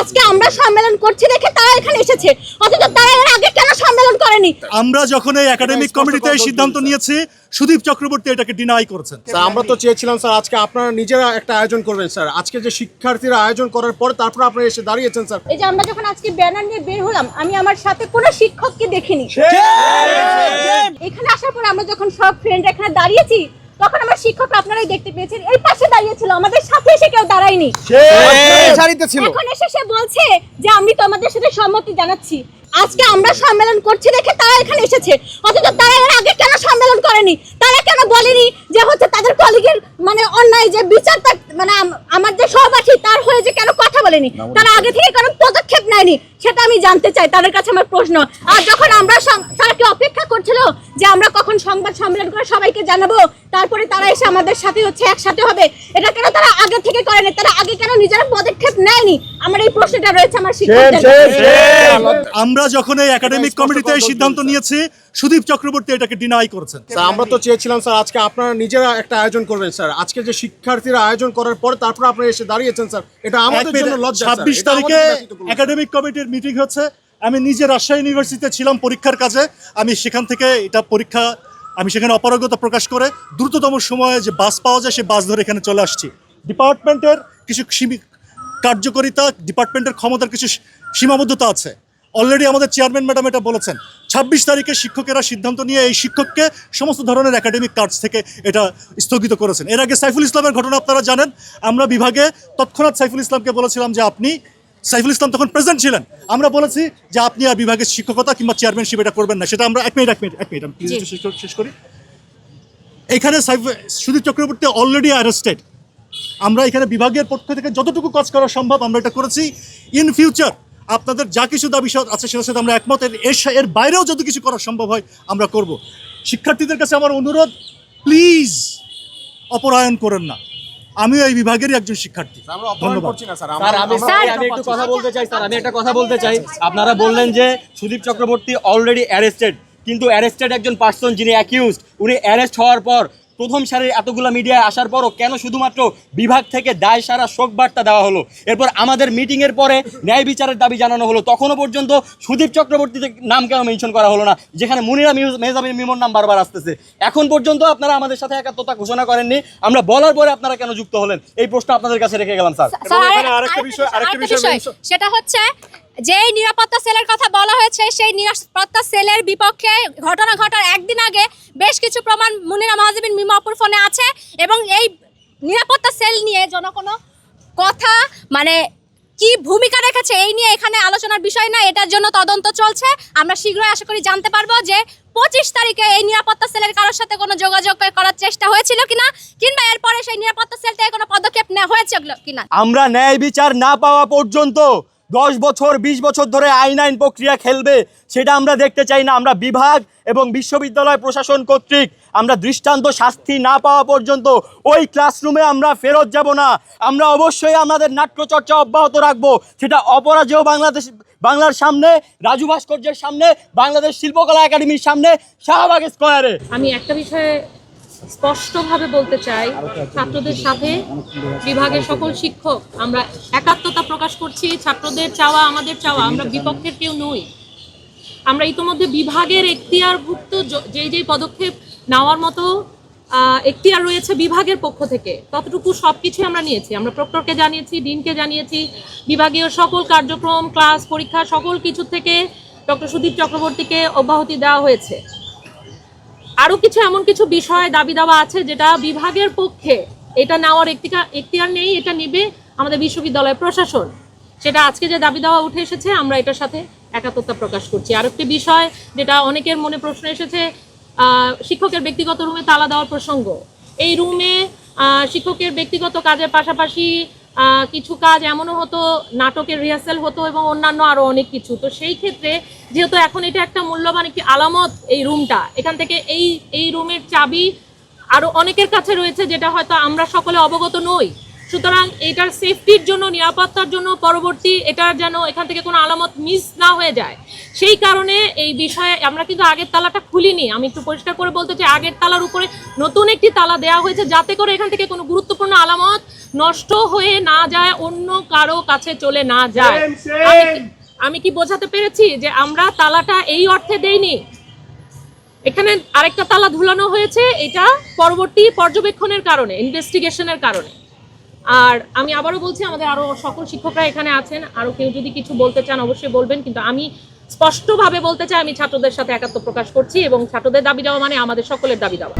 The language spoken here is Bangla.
আজকে আমরা সম্মেলন করছি দেখে তারা এখানে এসেছে, অথচ তারা এর আগে কেন সম্মেলন করেনি? আমরা যখন এই একাডেমিক কমিটিতে এই সিদ্ধান্ত নিয়েছি, সুদীপ চক্রবর্তী এটাকে ডিনাই করেছেন। স্যার আমরা তো চেয়েছিলাম স্যার আজকে আপনারা নিজেরা একটা আয়োজন করবেন স্যার, আজকে যে শিক্ষার্থীরা আয়োজন করার পর তারপর আপনারা এসে দাঁড়িয়েছেন স্যার। এই যে আমরা যখন আজকে ব্যানার নিয়ে বের হলাম, আমি আমার সাথে কোনো শিক্ষককে দেখিনি। এখানে আসার পর আমরা যখন সব ফ্রেন্ড এখানে দাঁড়িয়েছি, তখন আমার শিক্ষক আপনারাই দেখতে পেয়েছেন এই পাশে দাঁড়িয়েছিল, আমাদের সাথে এসে কেউ দাঁড়ায়নি। এখন এসে সে বলছে যে আমি তো আমাদের সাথে সম্মতি জানাচ্ছি। আজকে আমরা সম্মেলন করছি দেখে তারা এখানে এসেছে, অথচ তারা এর আগে কেন সম্মেলন করেনি? তারা কেন বলেনি যে হচ্ছে তাদের কলিগের মানে অন্যায় যে বিচার, মানে আমার যে সহপাঠী তার হয়ে যে কেন কথা বলেনি? তারা আগে থেকে কোনো পদক্ষেপ নেয়নি, সেটা আমি জানতে চাই, তাদের কাছে আমার প্রশ্ন। আর যখন আমরা তারা কি অপেক্ষা করছিল যে আমরা কখন সংবাদ সম্মেলন করে সবাইকে জানাবো, তারপরে তারা এসে আমাদের সাথে হচ্ছে একসাথে হবে, এটা কেন তারা আগে থেকে করেনি? তারা আগে কেন নিজেরা পদক্ষেপ নেয়নি? আমার এই প্রশ্নটা রয়েছে আমার শিক্ষকদের। আমরা যখন এই একাডেমিক কমিটিতে এই সিদ্ধান্ত নিয়েছি, সুদীপ চক্রবর্তী এটাকে ডিনাই করেছেন। স্যার আমরা তো চেয়েছিলাম স্যার আজকে আপনারা নিজেরা একটা আয়োজন করবেন স্যার, আজকে যে শিক্ষার্থীরা আয়োজন করার পর তারপর আপনারা এসে দাঁড়িয়েছেন স্যার, এটা আমাদের জন্য লজ্জা। 26 তারিখে একাডেমিক কমিটির মিটিং হচ্ছে। আমি নিজে রাজশাহী ইউনিভার্সিটিতে ছিলাম পরীক্ষার কাজে। আমি সেখান থেকে আমি সেখানে অপারগতা প্রকাশ করে দ্রুততম সময়ে যে বাস পাওয়া যায় সে বাস ধরে এখানে চলে আসছি। ডিপার্টমেন্টের কিছু কার্যকারিতা, ডিপার্টমেন্টের ক্ষমতার কিছু সীমাবদ্ধতা আছে। অলরেডি আমাদের চেয়ারম্যান ম্যাডাম এটা বলেছেন। 26 তারিখে শিক্ষকেরা সিদ্ধান্ত নিয়ে এই শিক্ষককে সমস্ত ধরনের একাডেমিক কাজ থেকে এটা স্থগিত করেছেন। এর আগে সাইফুল ইসলামের ঘটনা আপনারা জানেন। আমরা বিভাগে তৎক্ষণাৎ সাইফুল ইসলামকে বলেছিলাম যে সাইফুল ইসলাম তখন প্রেজেন্ট ছিলেন, আমরা বলেছি যে আপনি আর বিভাগের শিক্ষকতা কিংবা চেয়ারম্যানশিপ এটা করবেন না। সেটা আমরা এক মিনিট আমি শেষ করি। এখানে সুদীপ চক্রবর্তী অলরেডি অ্যারেস্টেড। আমরা এখানে বিভাগের পক্ষ থেকে যতটুকু কাজ করা সম্ভব আমরা এটা করেছি। ইন ফিউচার আপনাদের যা কিছু দাবি আছে সেটার সাথে আমরা একমত। এর বাইরেও যদি কিছু করা সম্ভব হয় আমরা করব। শিক্ষার্থীদের কাছে আমার অনুরোধ, প্লিজ অপরায়ণ করেন না। আমিও এই বিভাগেরই একজন শিক্ষার্থী। ধন্যবাদ। আমি একটা কথা বলতে চাই। আপনারা বললেন যে সুদীপ চক্রবর্তী অলরেডি অ্যারেস্টেড, কিন্তু অ্যারেস্টেড একজন পার্সন যিনি অ্যাকিউজড, উনি অ্যারেস্ট হওয়ার পর প্রথম সারির এতগুলো মিডিয়ায় আসার পরও কেন শুধুমাত্র বিভাগ থেকে দায় সারা শোক বার্তা দেওয়া হলো? এরপর আমাদের মিটিংয়ের পরে ন্যায় বিচারের দাবি জানানো হলো, তখনও পর্যন্ত সুদীপ চক্রবর্তীর নাম কেন মেনশন করা হলো না, যেখানে মুনিরা মেহজাবিন মিমোর নাম বারবার আসতেছে? এখন পর্যন্ত আপনারা আমাদের সাথে একাত্মতা ঘোষণা করেননি, আমরা বলার পরে আপনারা কেন যুক্ত হলেন? এই প্রশ্ন আপনাদের কাছে রেখে গেলাম স্যার। আরেকটা বিষয় সেটা হচ্ছে যেই নিরাপত্তা সেলের কথা বলা হয়েছে, সেই নিরাপত্তা সেলের বিপক্ষে ঘটনা ঘটার একদিন আগে বেশ কিছু প্রমাণ মুনিরা মেহজাবিন মিমো আপুর ফোনে আছে, এবং এই নিরাপত্তা সেল নিয়ে কোনো কথা মানে কি ভূমিকা রেখেছে এই নিয়ে এখানে আলোচনার বিষয় না। এটার জন্য তদন্ত চলছে। আমরা শীঘ্রই আশা করি জানতে পারবো যে 25 তারিখে এই নিরাপত্তা সেলের কারোর সাথে কোনো যোগাযোগ করার চেষ্টা হয়েছিল কিনা, কিংবা এরপরে সেই নিরাপত্তা সেল থেকে কোনো পদক্ষেপ নেওয়া হয়েছে কিনা। আমরা ন্যায় বিচার না পাওয়া পর্যন্ত 10 বছর 20 বছর ধরে আইন প্রক্রিয়া খেলবে সেটা আমরা দেখতে চাই না। আমরা বিভাগ এবং বিশ্ববিদ্যালয় প্রশাসন কর্তৃক আমরা দৃষ্টান্ত শাস্তি না পাওয়া পর্যন্ত ওই ক্লাসরুমে আমরা ফেরত যাব না। আমরা অবশ্যই আমাদের নাট্যচর্চা অব্যাহত রাখবো, সেটা অপরাজেয় বাংলার সামনে, রাজু ভাস্কর্যের সামনে, বাংলাদেশ শিল্পকলা একাডেমির সামনে, শাহবাগ স্কয়ারে। আমি একটা বিষয়ে স্পষ্টভাবে বলতে চাই, ছাত্রদের সাথে বিভাগের সকল শিক্ষক আমরা একাত্মতা প্রকাশ করছি। ছাত্রদের চাওয়া আমাদের চাওয়া, আমরা বিপক্ষের কেউ নই। আমরা ইতিমধ্যে বিভাগের এখতিয়ারভুক্ত যেই পদক্ষেপ নেওয়ার মতো এখতিয়ার রয়েছে বিভাগের পক্ষ থেকে, ততটুকু সব কিছুই আমরা নিয়েছি। আমরা প্রক্টরকে জানিয়েছি, ডিনকে জানিয়েছি, বিভাগীয় সকল কার্যক্রম, ক্লাস, পরীক্ষা সকল কিছু থেকে ডক্টর সুদীপ চক্রবর্তীকে অব্যাহতি দেওয়া হয়েছে। আরও কিছু এমন কিছু বিষয় দাবি দাওয়া আছে যেটা বিভাগের পক্ষে এটা নেওয়ার এখতিয়ার নেই, এটা নেবে আমাদের বিশ্ববিদ্যালয় প্রশাসন। সেটা আজকে যে দাবি দেওয়া উঠে এসেছে, আমরা এটার সাথে একাত্মতা প্রকাশ করছি। আরেকটি বিষয় যেটা অনেকের মনে প্রশ্ন এসেছে, শিক্ষকের ব্যক্তিগত রুমে তালা দেওয়ার প্রসঙ্গ। এই রুমে শিক্ষকের ব্যক্তিগত কাজের পাশাপাশি কিছু কাজ এমনও হতো, নাটকের রিহার্সাল হতো এবং অন্যান্য আরও অনেক কিছু। তো সেই ক্ষেত্রে যেহেতু এখন এটা একটা মূল্যবান একটি আলামত, এই রুমটা, এখান থেকে এই রুমের চাবি আরও অনেকের কাছে রয়েছে যেটা হয়তো আমরা সকলে অবগত নই। সুতরাং এটার সেফটির জন্য, নিরাপত্তার জন্য, পরবর্তী এটার যেন এখান থেকে কোনো আলামত মিস না হয়ে যায়, সেই কারণে এই বিষয়ে আমরা কিন্তু আগের তালাটা খুলিনি। আমি একটু পরিষ্কার করে বলতে চাই, আগের তালার উপরে নতুন একটি তালা দেওয়া হয়েছে যাতে করে এখান থেকে কোনো গুরুত্বপূর্ণ আলামত নষ্ট হয়ে না যায়, অন্য কারো কাছে চলে না যায়। আমি কি বোঝাতে পেরেছি যে আমরা তালাটা এই অর্থে দেইনি? এখানে আরেকটা তালা ঝুলানো হয়েছে, এটা পরবর্তী পর্যবেক্ষণের কারণে, ইনভেস্টিগেশনের কারণে। আর আমি আবারও বলছি, আমাদের আরো সকল শিক্ষকরা এখানে আছেন, আরো কেউ যদি কিছু বলতে চান অবশ্যই বলবেন, কিন্তু আমি স্পষ্টভাবে বলতে চাই আমি ছাত্রদের সাথে একাত্ম প্রকাশ করছি এবং ছাত্রদের দাবি দেওয়া মানে আমাদের সকলের দাবি দেওয়া।